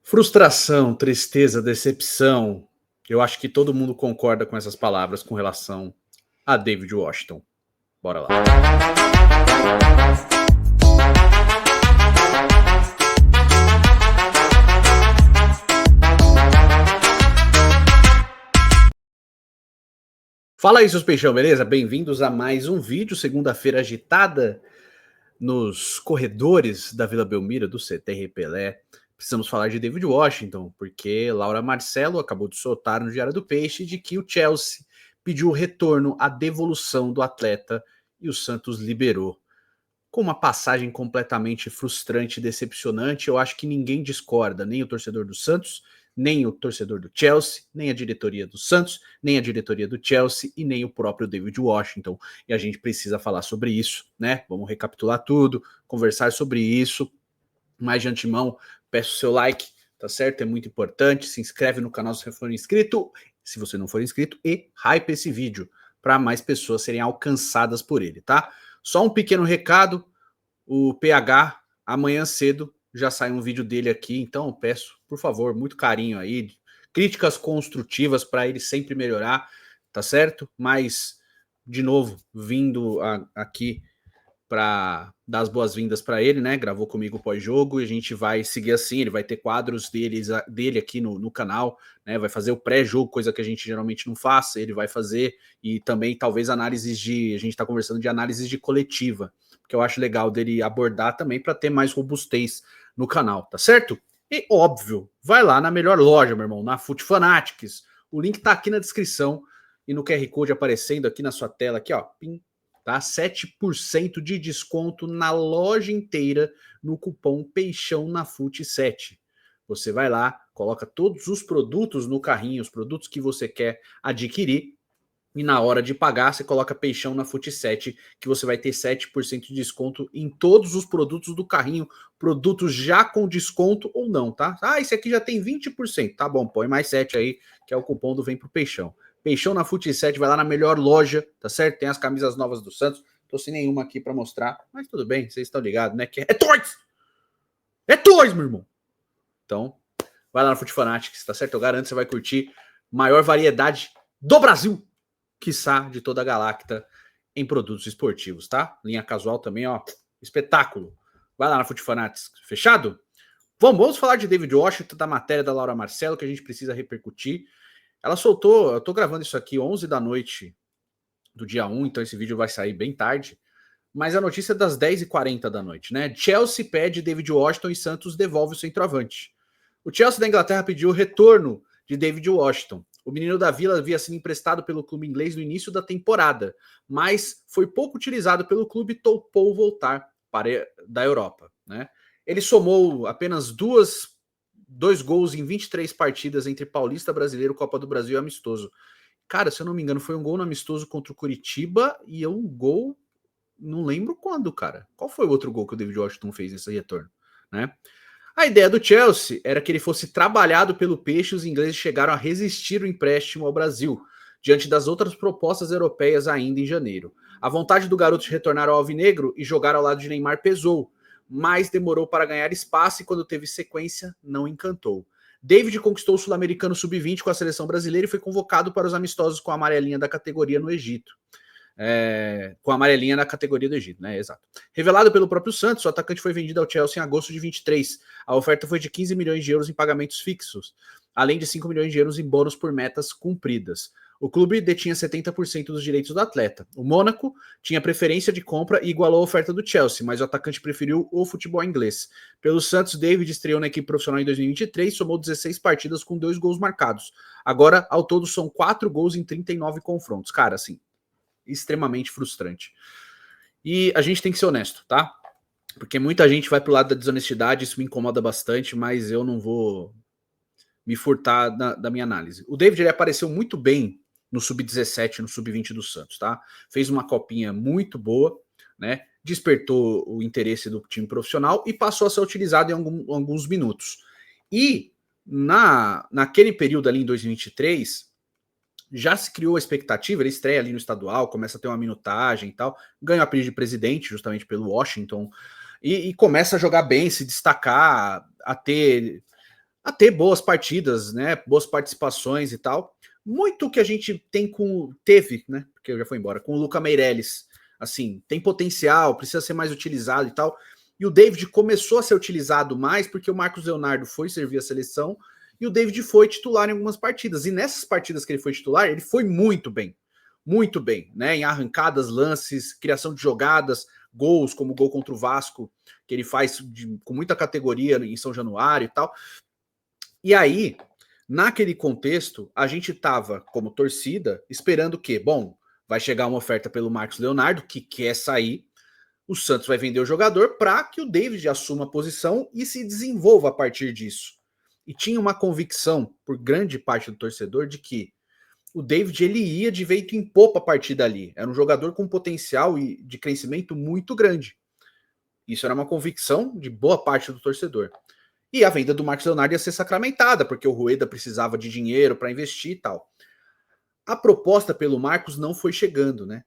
Frustração, tristeza, decepção. Eu acho que todo mundo concorda com essas palavras com relação a David Washington. Bora lá. Fala aí, seus peixão, beleza? Bem-vindos a mais um vídeo, segunda-feira agitada nos corredores da Vila Belmiro, do CTR Pelé. Precisamos falar de David Washington, porque Laura Marcelo acabou de soltar no Diário do Peixe de que o Chelsea pediu o retorno, a devolução do atleta e o Santos liberou. Com uma passagem completamente frustrante e decepcionante, eu acho que ninguém discorda, nem o torcedor do Santos, nem o torcedor do Chelsea, nem a diretoria do Santos, nem a diretoria do Chelsea e nem o próprio David Washington. E a gente precisa falar sobre isso, né? Vamos recapitular tudo, conversar sobre isso. Mas de antemão, peço o seu like, tá certo? É muito importante. Se inscreve no canal se você for inscrito, se você não for inscrito, e hype esse vídeo para mais pessoas serem alcançadas por ele, tá? Só um pequeno recado, o PH, amanhã cedo, já sai um vídeo dele aqui, então eu peço, por favor, muito carinho aí, críticas construtivas para ele sempre melhorar, tá certo? Mas, de novo, vindo aqui para dar as boas-vindas para ele, né? Gravou comigo o pós-jogo e a gente vai seguir assim. Ele vai ter quadros dele aqui no canal, né? Vai fazer o pré-jogo, coisa que a gente geralmente não faz. Ele vai fazer e também talvez análises de. A gente está conversando de análises de coletiva, que eu acho legal dele abordar também para ter mais robustez no canal, tá certo? E óbvio, vai lá na melhor loja, meu irmão, na Foot Fanatics. O link tá aqui na descrição e no QR Code aparecendo aqui na sua tela, aqui, ó. Pim, tá? 7% de desconto na loja inteira no cupom Peixão na Fute 7. Você vai lá, coloca todos os produtos no carrinho, os produtos que você quer adquirir, e na hora de pagar, você coloca Peixão na Fute 7, que você vai ter 7% de desconto em todos os produtos do carrinho, produtos já com desconto ou não, tá? Ah, esse aqui já tem 20%, tá bom, põe mais 7 aí, que é o cupom do Vem Pro Peixão. Peixão na Fute 7, vai lá na melhor loja, tá certo? Tem as camisas novas do Santos, tô sem nenhuma aqui pra mostrar, mas tudo bem, vocês estão ligados, né? Que é Toys! É Toys, meu irmão! Então, vai lá na Fute Fanatics, tá certo? Eu garanto que você vai curtir maior variedade do Brasil, quiçá de toda a Galacta, em produtos esportivos, tá? Linha casual também, ó, espetáculo. Vai lá na Foot Fanatics, fechado? Vamos falar de David Washington, da matéria da Laura Marcelo, que a gente precisa repercutir. Ela soltou, eu tô gravando isso aqui 11 da noite do dia 1, então esse vídeo vai sair bem tarde, mas a notícia é das 10h40 da noite, né? Chelsea pede David Washington e Santos devolve o centroavante. O Chelsea da Inglaterra pediu o retorno de David Washington. O menino da Vila havia sido emprestado pelo clube inglês no início da temporada, mas foi pouco utilizado pelo clube e topou voltar da Europa, né? Ele somou apenas dois gols em 23 partidas entre Paulista, Brasileiro, Copa do Brasil e Amistoso. Cara, se eu não me engano, foi um gol no Amistoso contra o Curitiba e um gol, não lembro quando, cara. Qual foi o outro gol que o David Washington fez nesse retorno, né? A ideia do Chelsea era que ele fosse trabalhado pelo Peixe e os ingleses chegaram a resistir o empréstimo ao Brasil, diante das outras propostas europeias ainda em janeiro. A vontade do garoto de retornar ao Alvinegro e jogar ao lado de Neymar pesou, mas demorou para ganhar espaço e quando teve sequência, não encantou. David conquistou o Sul-Americano Sub-20 com a seleção brasileira e foi convocado para os amistosos com a amarelinha da categoria no Egito. Com a amarelinha na categoria do Egito, né? Exato. Revelado pelo próprio Santos, o atacante foi vendido ao Chelsea em agosto de 23. A oferta foi de 15 milhões de euros em pagamentos fixos, além de 5 milhões de euros em bônus por metas cumpridas. O clube detinha 70% dos direitos do atleta. O Mônaco tinha preferência de compra e igualou a oferta do Chelsea, mas o atacante preferiu o futebol inglês. Pelo Santos, David estreou na equipe profissional em 2023, somou 16 partidas com 2 gols marcados. Agora, ao todo, são 4 gols em 39 confrontos. Cara, assim, extremamente frustrante. E a gente tem que ser honesto, tá? Porque muita gente vai pro lado da desonestidade, isso me incomoda bastante, mas eu não vou me furtar da minha análise. O David, ele apareceu muito bem no Sub-17, no Sub-20 do Santos, tá? Fez uma copinha muito boa, né? Despertou o interesse do time profissional e passou a ser utilizado em alguns minutos. E naquele período ali em 2023, já se criou a expectativa, ele estreia ali no estadual, começa a ter uma minutagem e tal, ganha o apelido de presidente justamente pelo Washington, e começa a jogar bem, se destacar, a ter a ter boas partidas, né? Boas participações e tal. Muito que a gente teve, né? Porque já foi embora, com o Luca Meireles. Assim, tem potencial, precisa ser mais utilizado e tal. E o David começou a ser utilizado mais porque o Marcos Leonardo foi servir a seleção e o David foi titular em algumas partidas. E nessas partidas que ele foi titular, ele foi muito bem, né? Em arrancadas, lances, criação de jogadas, gols, como o gol contra o Vasco, que ele faz com muita categoria em São Januário e tal. E aí, naquele contexto, a gente estava, como torcida, esperando que, bom, vai chegar uma oferta pelo Marcos Leonardo, que quer sair, o Santos vai vender o jogador para que o David assuma a posição e se desenvolva a partir disso. E tinha uma convicção, por grande parte do torcedor, de que o David ele ia de vento em popa a partir dali. Era um jogador com potencial e de crescimento muito grande. Isso era uma convicção de boa parte do torcedor. E a venda do Marcos Leonardo ia ser sacramentada, porque o Rueda precisava de dinheiro para investir e tal. A proposta pelo Marcos não foi chegando, né?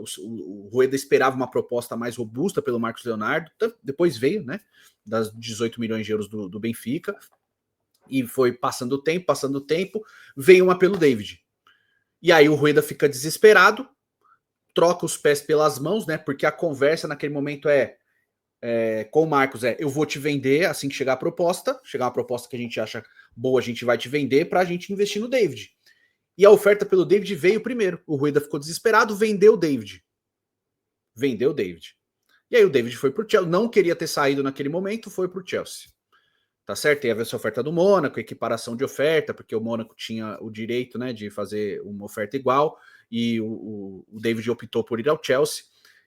O Rueda esperava uma proposta mais robusta pelo Marcos Leonardo, depois veio, né? Das 18 milhões de euros do Benfica, e foi passando o tempo, veio uma pelo David. E aí o Rueda fica desesperado, troca os pés pelas mãos, né? Porque a conversa naquele momento com o Marcos eu vou te vender assim que chegar uma proposta que a gente acha boa, a gente vai te vender para a gente investir no David. E a oferta pelo David veio primeiro. O Rueda ficou desesperado, vendeu o David. E aí o David foi pro Chelsea, não queria ter saído naquele momento, foi pro Chelsea. Tá certo? Tem a ver essa oferta do Mônaco, equiparação de oferta, porque o Mônaco tinha o direito, né, de fazer uma oferta igual, e o David optou por ir ao Chelsea.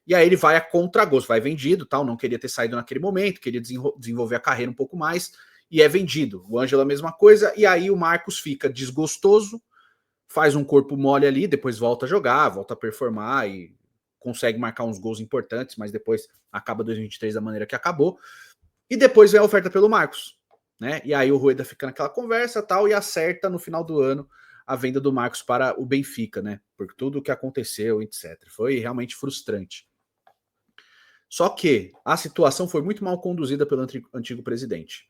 E aí ele vai a contragosto, vai vendido, tal, não queria ter saído naquele momento, queria desenvolver a carreira um pouco mais, e é vendido. O Ângelo a mesma coisa, e aí o Marcos fica desgostoso, faz um corpo mole ali, depois volta a jogar, volta a performar e consegue marcar uns gols importantes, mas depois acaba 2023 da maneira que acabou. E depois vem a oferta pelo Marcos, né? E aí o Rueda fica naquela conversa tal e acerta no final do ano a venda do Marcos para o Benfica, né? Por tudo o que aconteceu, etc. Foi realmente frustrante. Só que a situação foi muito mal conduzida pelo antigo presidente.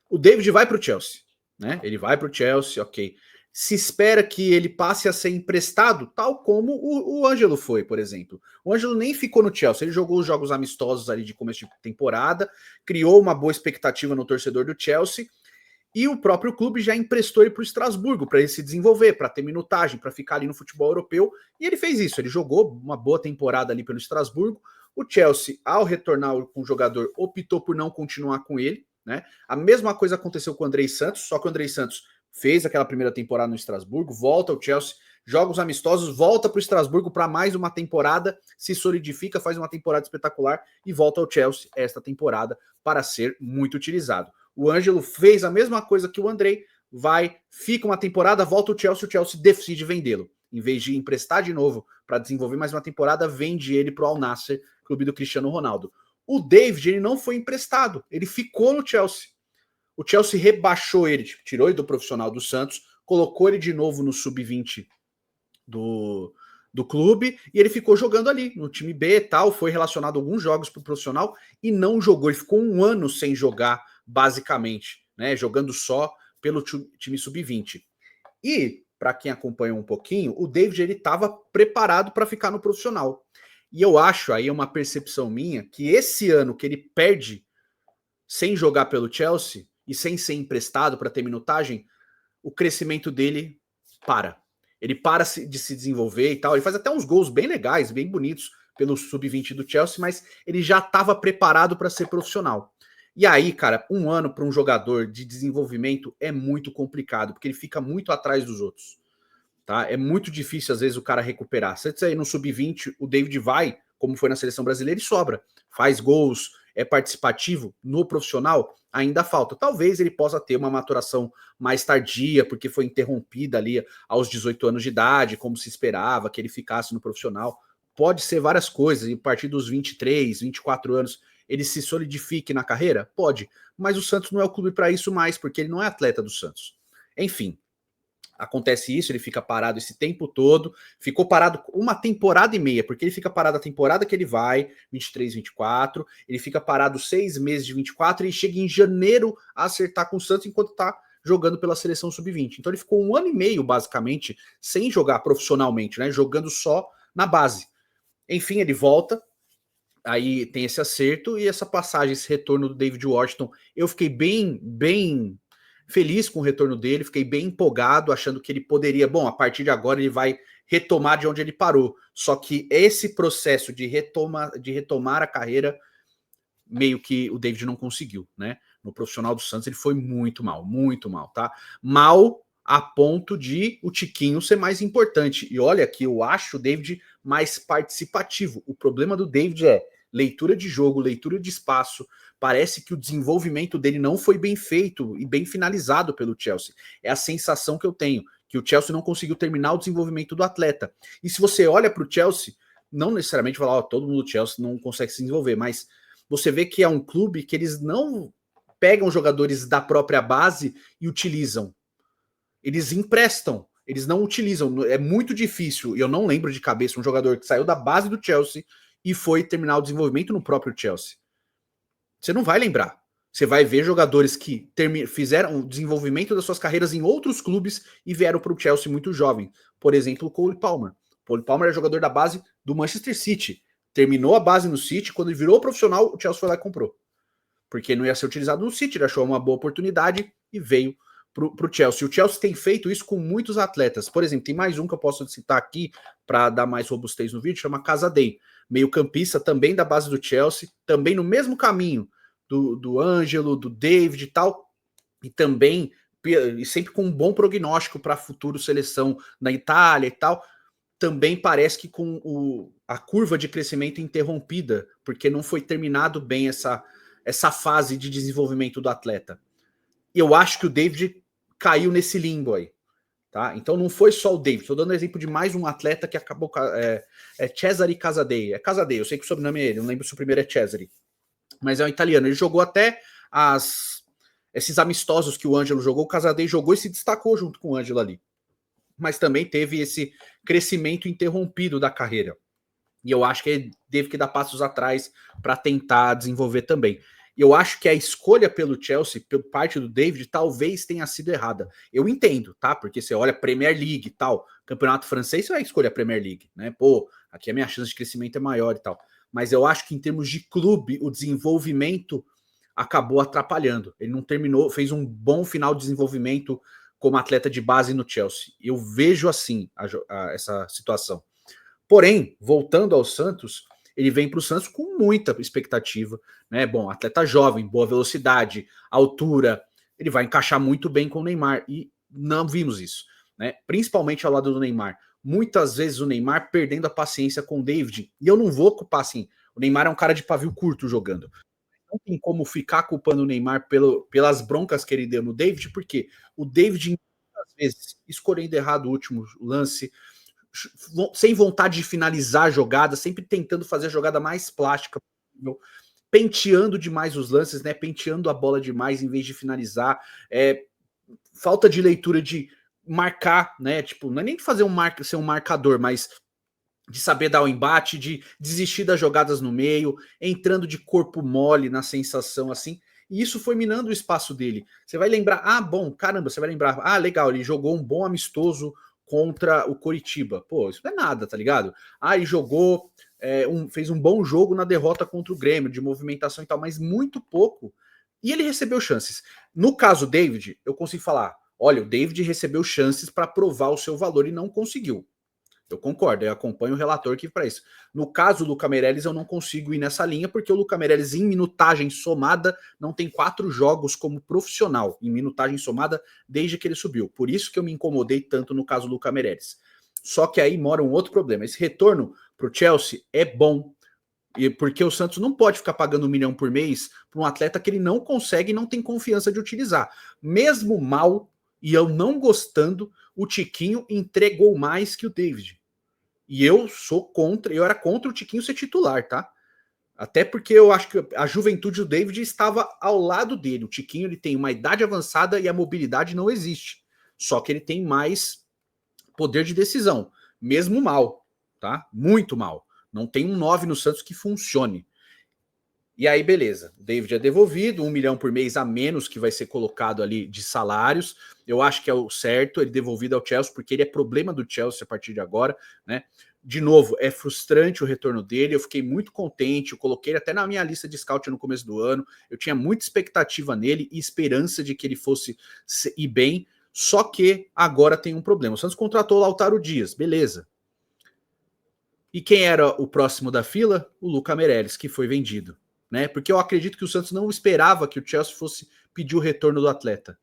O David vai para o Chelsea, né? Ele vai para o Chelsea, ok. Se espera que ele passe a ser emprestado, tal como o Ângelo foi, por exemplo. O Ângelo nem ficou no Chelsea, ele jogou os jogos amistosos ali de começo de temporada, criou uma boa expectativa no torcedor do Chelsea, e o próprio clube já emprestou ele para o Estrasburgo, para ele se desenvolver, para ter minutagem, para ficar ali no futebol europeu, e ele fez isso, ele jogou uma boa temporada ali pelo Estrasburgo. O Chelsea, ao retornar com o jogador, optou por não continuar com ele, né? A mesma coisa aconteceu com o Andrei Santos, só que o Andrei Santos fez aquela primeira temporada no Estrasburgo, volta ao Chelsea, joga os amistosos, volta para o Estrasburgo para mais uma temporada, se solidifica, faz uma temporada espetacular e volta ao Chelsea esta temporada para ser muito utilizado. O Ângelo fez a mesma coisa que o Andrei, fica uma temporada, volta ao Chelsea, o Chelsea decide vendê-lo. Em vez de emprestar de novo para desenvolver mais uma temporada, vende ele para o Al Nassr, clube do Cristiano Ronaldo. O David, ele não foi emprestado, ele ficou no Chelsea. O Chelsea rebaixou ele, tirou ele do profissional do Santos, colocou ele de novo no sub-20 do clube e ele ficou jogando ali no time B e tal, foi relacionado a alguns jogos para o profissional e não jogou, ele ficou um ano sem jogar basicamente, né, jogando só pelo time sub-20. E, para quem acompanha um pouquinho, o David ele estava preparado para ficar no profissional. E eu acho, aí é uma percepção minha, que esse ano que ele perde sem jogar pelo Chelsea e sem ser emprestado para ter minutagem, o crescimento dele para. Ele para de se desenvolver e tal. Ele faz até uns gols bem legais, bem bonitos pelo sub-20 do Chelsea, mas ele já estava preparado para ser profissional. E aí, cara, um ano para um jogador de desenvolvimento é muito complicado, porque ele fica muito atrás dos outros. Tá? É muito difícil, às vezes, o cara recuperar. Se você aí no sub-20, o David vai, como foi na seleção brasileira, e sobra. Faz gols, é participativo. No profissional, ainda falta. Talvez ele possa ter uma maturação mais tardia, porque foi interrompida ali aos 18 anos de idade, como se esperava que ele ficasse no profissional. Pode ser várias coisas, e a partir dos 23, 24 anos, ele se solidifique na carreira? Pode. Mas o Santos não é o clube para isso mais, porque ele não é atleta do Santos. Enfim, Acontece isso, ele fica parado esse tempo todo, ficou parado uma temporada e meia, porque ele fica parado a temporada que ele vai, 23, 24, ele fica parado 6 meses de 24 e chega em janeiro a acertar com o Santos enquanto tá jogando pela seleção sub-20. Então ele ficou 1 ano e meio, basicamente, sem jogar profissionalmente, né? Jogando só na base. Enfim, ele volta, aí tem esse acerto e essa passagem, esse retorno do David Washington. Eu fiquei bem feliz com o retorno dele, fiquei bem empolgado, achando que ele poderia, bom, a partir de agora ele vai retomar de onde ele parou. Só que esse processo de retomar a carreira, meio que o David não conseguiu, né? No profissional do Santos ele foi muito mal, tá? Mal a ponto de o Tiquinho ser mais importante. E olha que eu acho o David mais participativo. O problema do David é leitura de jogo, leitura de espaço. Parece que o desenvolvimento dele não foi bem feito e bem finalizado pelo Chelsea. É a sensação que eu tenho, que o Chelsea não conseguiu terminar o desenvolvimento do atleta. E se você olha para o Chelsea, não necessariamente falar, todo mundo do Chelsea não consegue se desenvolver, mas você vê que é um clube que eles não pegam jogadores da própria base e utilizam. Eles emprestam, eles não utilizam. É muito difícil, e eu não lembro de cabeça, um jogador que saiu da base do Chelsea e foi terminar o desenvolvimento no próprio Chelsea. Você não vai lembrar. Você vai ver jogadores que fizeram o desenvolvimento das suas carreiras em outros clubes e vieram para o Chelsea muito jovem. Por exemplo, o Cole Palmer. O Cole Palmer é jogador da base do Manchester City. Terminou a base no City, quando ele virou profissional, o Chelsea foi lá e comprou. Porque não ia ser utilizado no City, ele achou uma boa oportunidade e veio para o Chelsea. O Chelsea tem feito isso com muitos atletas. Por exemplo, tem mais um que eu posso citar aqui para dar mais robustez no vídeo, chama Casadei. Meio campista, também da base do Chelsea, também no mesmo caminho do Ângelo, do David e tal, e também e sempre com um bom prognóstico para futuro seleção na Itália e tal. Também parece que com a curva de crescimento interrompida, porque não foi terminado bem essa fase de desenvolvimento do atleta. E eu acho que o David caiu nesse limbo aí. Tá? Então não foi só o David, estou dando exemplo de mais um atleta que acabou. Cesare Casadei. É Casadei, eu sei que o sobrenome é ele, não lembro se o primeiro é Cesare. Mas é um italiano. Ele jogou até esses amistosos que o Ângelo jogou, o Casadei jogou e se destacou junto com o Ângelo ali. Mas também teve esse crescimento interrompido da carreira. E eu acho que ele teve que dar passos atrás para tentar desenvolver também. E eu acho que a escolha pelo Chelsea, por parte do David, talvez tenha sido errada. Eu entendo, tá? Porque você olha Premier League e tal, campeonato francês, você vai escolher a Premier League, né? Pô, aqui a minha chance de crescimento é maior e tal. Mas eu acho que em termos de clube, o desenvolvimento acabou atrapalhando. Ele não terminou, fez um bom final de desenvolvimento como atleta de base no Chelsea. Eu vejo assim essa situação. Porém, voltando ao Santos, ele vem para o Santos com muita expectativa, né? Bom, atleta jovem, boa velocidade, altura, ele vai encaixar muito bem com o Neymar e não vimos isso, né? Principalmente ao lado do Neymar. Muitas vezes o Neymar perdendo a paciência com o David, e eu não vou culpar assim, o Neymar é um cara de pavio curto jogando. Não tem como ficar culpando o Neymar pelas broncas que ele deu no David, porque o David, muitas vezes, escolhendo errado o último lance, sem vontade de finalizar a jogada, sempre tentando fazer a jogada mais plástica possível, penteando demais os lances, né? Penteando a bola demais em vez de finalizar. Falta de leitura de marcar, né? Tipo, não é nem de fazer ser um marcador, mas de saber dar o embate, de desistir das jogadas no meio, entrando de corpo mole na sensação assim. E isso foi minando o espaço dele. Você vai lembrar, você vai lembrar, legal, ele jogou um bom amistoso contra o Coritiba. Pô, isso não é nada, tá ligado? Ele jogou, fez um bom jogo na derrota contra o Grêmio, de movimentação e tal, mas muito pouco. E ele recebeu chances. No caso David, eu consigo falar, olha, o David recebeu chances para provar o seu valor e não conseguiu. Eu concordo, eu acompanho o relator aqui para isso. No caso do Luca Meireles, eu não consigo ir nessa linha, porque o Luca Meireles, em minutagem somada, não tem 4 jogos como profissional, em minutagem somada, desde que ele subiu. Por isso que eu me incomodei tanto no caso do Luca Meireles. Só que aí mora um outro problema. Esse retorno para o Chelsea é bom, porque o Santos não pode ficar pagando 1 milhão por mês para um atleta que ele não consegue e não tem confiança de utilizar. Mesmo mal, e eu não gostando, o Tiquinho entregou mais que o David. E eu era contra o Tiquinho ser titular, tá? Até porque eu acho que a juventude do David estava ao lado dele. O Tiquinho ele tem uma idade avançada e a mobilidade não existe. só que ele tem mais poder de decisão, mesmo mal, tá? Muito mal. Não tem um 9 no Santos que funcione. E aí, beleza. O David é devolvido, 1 milhão por mês a menos que vai ser colocado ali de salários. Eu acho que é o certo, ele devolvido ao Chelsea, porque ele é problema do Chelsea a partir de agora, né? De novo, é frustrante o retorno dele. Eu fiquei muito contente. Eu coloquei ele até na minha lista de scout no começo do ano. Eu tinha muita expectativa nele e esperança de que ele fosse ir bem. Só que agora tem um problema. O Santos contratou o Lautaro Dias, beleza. E quem era o próximo da fila? O Luca Meireles, que foi vendido. Né? Porque eu acredito que o Santos não esperava que o Chelsea fosse pedir o retorno do atleta.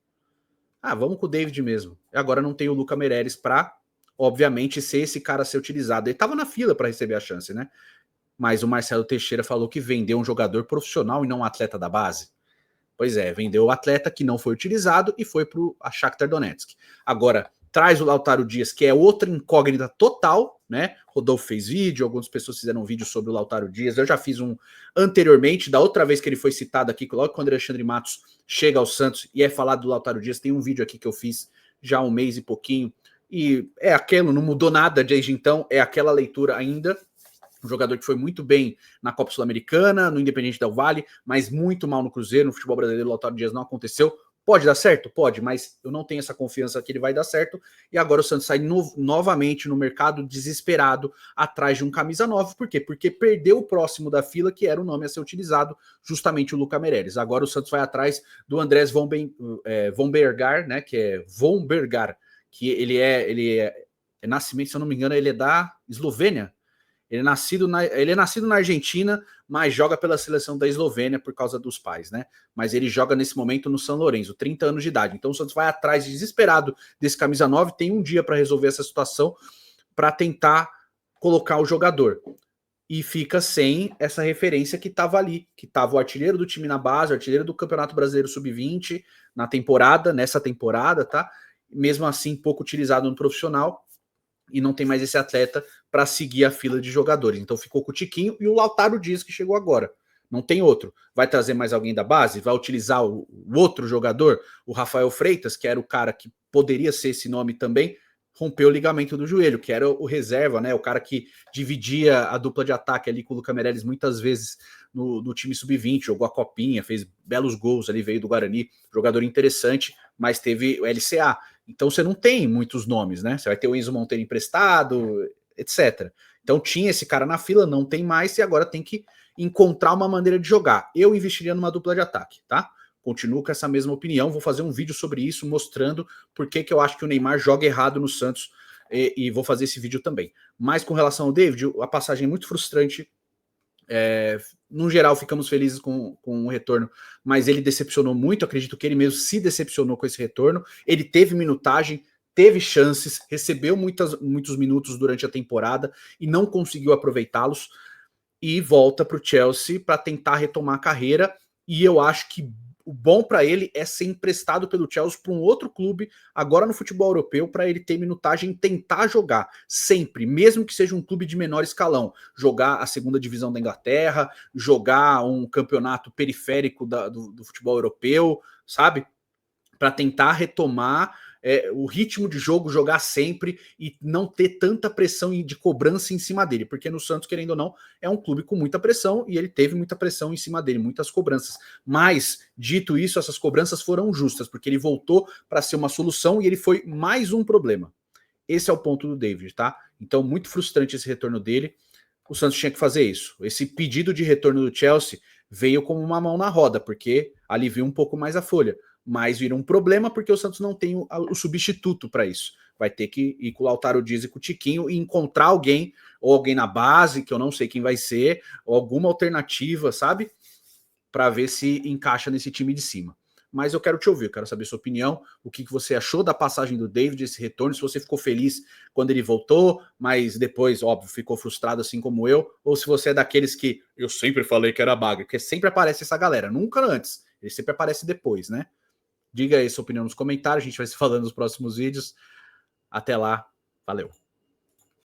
Ah, vamos com o David mesmo. Agora não tem o Luca Meireles para, obviamente, ser esse cara a ser utilizado. Ele estava na fila para receber a chance, né? Mas o Marcelo Teixeira falou que vendeu um jogador profissional e não um atleta da base. Pois é, vendeu o atleta que não foi utilizado e foi para o Shakhtar Donetsk. Agora, traz o Lautaro Dias, que é outra incógnita total, né? Rodolfo fez vídeo, algumas pessoas fizeram vídeo sobre o Lautaro Dias. Eu já fiz um anteriormente, da outra vez que ele foi citado aqui, logo quando o Alexandre Matos chega ao Santos e é falado do Lautaro Dias, tem um vídeo aqui que eu fiz já há um mês e pouquinho. E é aquilo, não mudou nada desde então, é aquela leitura ainda. Um jogador que foi muito bem na Copa Sul-Americana, no Independente Del Valle, mas muito mal no Cruzeiro, no futebol brasileiro, o Lautaro Dias não aconteceu. Pode dar certo? Pode, mas eu não tenho essa confiança que ele vai dar certo. E agora o Santos sai novamente no mercado desesperado atrás de um camisa 9. Por quê? Porque perdeu o próximo da fila, que era o nome a ser utilizado, justamente o Luca Meireles. Agora o Santos vai atrás do Andrés von Bergar, né? Que é Von Bergar, que ele é nascimento, se eu não me engano, ele é da Eslovênia. Ele é nascido na Argentina, mas joga pela seleção da Eslovênia por causa dos pais, né? Mas ele joga nesse momento no São Lourenço, 30 anos de idade. Então o Santos vai atrás, desesperado, desse camisa 9, tem um dia para resolver essa situação, para tentar colocar o jogador. E fica sem essa referência que estava ali, que estava o artilheiro do time na base, o artilheiro do Campeonato Brasileiro Sub-20 nessa temporada, tá? Mesmo assim, pouco utilizado no profissional, e não tem mais esse atleta para seguir a fila de jogadores. Então ficou com o Tiquinho e o Lautaro Dias, que chegou agora. Não tem outro. Vai trazer mais alguém da base? Vai utilizar o outro jogador? O Rafael Freitas, que era o cara que poderia ser esse nome também, rompeu o ligamento do joelho, que era o reserva, né? O cara que dividia a dupla de ataque ali com o Luca Meireles muitas vezes no time sub-20, jogou a copinha, fez belos gols ali, veio do Guarani, jogador interessante, mas teve o LCA. Então você não tem muitos nomes, né? Você vai ter o Enzo Monteiro emprestado, etc. Então tinha esse cara na fila, não tem mais, e agora tem que encontrar uma maneira de jogar. Eu investiria numa dupla de ataque, tá? Continuo com essa mesma opinião, vou fazer um vídeo sobre isso, mostrando por que eu acho que o Neymar joga errado no Santos, e vou fazer esse vídeo também. Mas com relação ao David, a passagem é muito frustrante. No geral, ficamos felizes com o retorno, mas ele decepcionou muito. Acredito que ele mesmo se decepcionou com esse retorno. Ele teve minutagem, teve chances, recebeu muitos minutos durante a temporada e não conseguiu aproveitá-los. E volta para o Chelsea para tentar retomar a carreira. E eu acho que o bom para ele é ser emprestado pelo Chelsea para um outro clube, agora no futebol europeu, para ele ter minutagem e tentar jogar sempre, mesmo que seja um clube de menor escalão, jogar a segunda divisão da Inglaterra, jogar um campeonato periférico do futebol europeu, sabe? Para tentar retomar o ritmo de jogo, jogar sempre e não ter tanta pressão de cobrança em cima dele, porque no Santos, querendo ou não, é um clube com muita pressão e ele teve muita pressão em cima dele, muitas cobranças. Mas, dito isso, essas cobranças foram justas, porque ele voltou para ser uma solução e ele foi mais um problema. Esse é o ponto do David, tá? Então, muito frustrante esse retorno dele. O Santos tinha que fazer isso. Esse pedido de retorno do Chelsea veio como uma mão na roda, porque alivia um pouco mais a folha. Mas vira um problema porque o Santos não tem o substituto para isso. Vai ter que ir com o Lautaro Dias e com o Tiquinho e encontrar alguém, ou alguém na base, que eu não sei quem vai ser, ou alguma alternativa, sabe? Para ver se encaixa nesse time de cima. Mas eu quero te ouvir, eu quero saber sua opinião, o que você achou da passagem do David, esse retorno, se você ficou feliz quando ele voltou, mas depois, óbvio, ficou frustrado assim como eu, ou se você é daqueles que eu sempre falei que era bagre, porque sempre aparece essa galera, nunca antes, ele sempre aparece depois, né? Diga aí sua opinião nos comentários, a gente vai se falando nos próximos vídeos. Até lá, valeu!